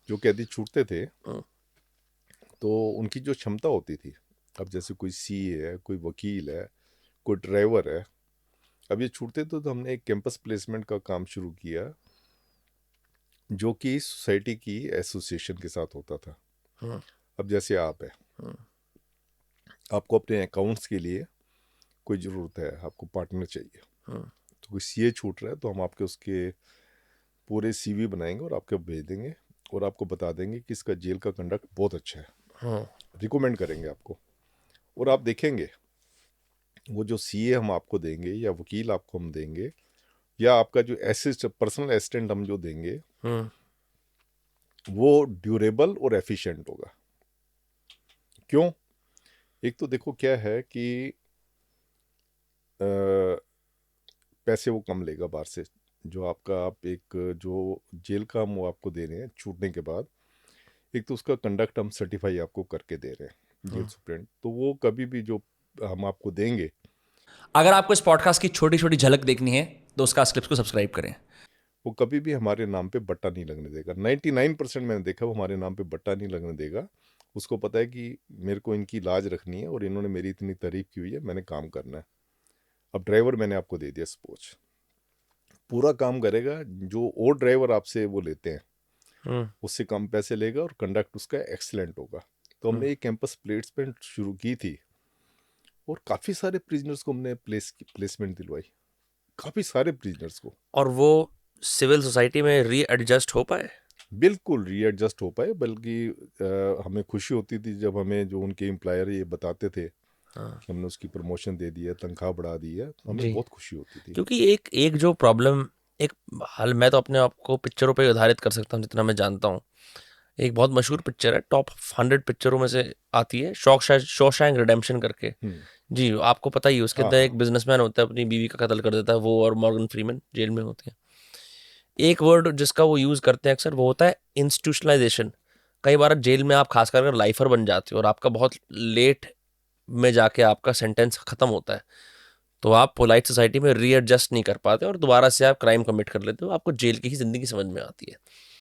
जो कैदी छूटते थे हम्म, तो उनकी जो क्षमता होती थी, अब जैसे कोई सीए है, कोई वकील है, कोई ड्राइवर है, अब ये छूटते तो हमने एक कैंपस प्लेसमेंट का काम शुरू किया, जो कि सोसाइटी की एसोसिएशन के साथ होता था। हम्म, अब जैसे आप है, हम्म, आपको अपने अकाउंट्स के लिए कोई ज़रूरत है, आपको पार्टनर चाहिए, हम्म, तो कोई सीए छूट रहा है तो हम आपके उसके पूरे सीवी बनाएंगे और आपके भेज देंगे, और आपको बता देंगे कि इसका जेल का कंडक्ट बहुत अच्छा है, हम्म, रिकमेंड करेंगे आपको। और आप देखेंगे वो जो सीए हम आपको देंगे या वकील आपको हम देंगे या आपका जो पर्सनल असिस्टेंट हम जो देंगे, हम्म। वो ड्यूरेबल और एफिशिएंट होगा। क्यों? एक तो देखो क्या है कि अ, पैसे वो कम लेगा बाहर से, जो आपका आप एक जो जेल का हम वो आपको दे रहे हैं छूटने के बाद, एक तो उसका कंडक्ट हम सर्टिफाई आपको करके दे रहे हैं जेल हम्म। सुप्रेंट, तो वो कभी भी जो हम आपको देंगे, अगर आपको इस पॉडकास्ट की छोटी छोटी झलक देखनी है तो उसका क्लिप्स को सब्सक्राइब करें। वो कभी भी हमारे नाम पे बट्टा नहीं लगने देगा। 99% मैंने देखा वो हमारे नाम पे बट्टा नहीं लगने देगा। उसको पता है कि मेरे को इनकी लाज रखनी है और इन्होंने मेरी इतनी तारीफ की हुई है, मैंने काम करना है। अब ड्राइवर मैंने आपको दे दिया सपोज, पूरा काम करेगा, जो और ड्राइवर आपसे वो लेते हैं हम्म, उससे कम पैसे लेगा और कंडक्ट उसका एक्सीलेंट होगा। तो हम्म। हमने एक कैंपस प्लेसमेंट शुरू की थी और काफ़ी सारे प्रिजनर्स को हमने प्लेसमेंट दिलवाई, काफ़ी सारे प्रिजनर्स को। और वो सिविल सोसाइटी में रीएडजस्ट हो पाए। बिल्कुल रीएडजस्ट हो पाए, बल्कि हमें खुशी होती थी जब हमें जो उनके एम्प्लॉयर ये बताते थे हाँ कि हमने उसकी प्रमोशन दे दी है, तनख्वाह बढ़ा दी है, तो हमें जी। बहुत खुशी होती थी। क्योंकि एक एक जो प्रॉब्लम, एक हाल, मैं तो अपने आप को पिक्चरों पे आधारित कर सकता हूँ जितना मैं जानता हूँ। एक बहुत मशहूर पिक्चर है, टॉप 100 पिक्चरों में से आती है, शॉशैंक रिडेम्पशन करके। हम्म। जी, आपको पता ही है, उसके हाँ अंदर हाँ। एक बिजनेसमैन होता है, अपनी बीवी का कत्ल कर देता है, वो और मॉर्गन फ्रीमैन जेल में होते हैं। एक वर्ड जिसका वो यूज करते हैं अक्सर, वो होता है इंस्टीट्यूशनलाइजेशन। कई बार जेल में आप खासकर अगर लाइफर बन जाते हो और आपका बहुत लेट में जाके आपका सेंटेंस खत्म होता है, तो आप पोलाइट सोसाइटी में रीएडजस्ट नहीं कर पाते और दोबारा से आप क्राइम कमिट कर लेते हो, आपको जेल की ही जिंदगी समझ में आती है।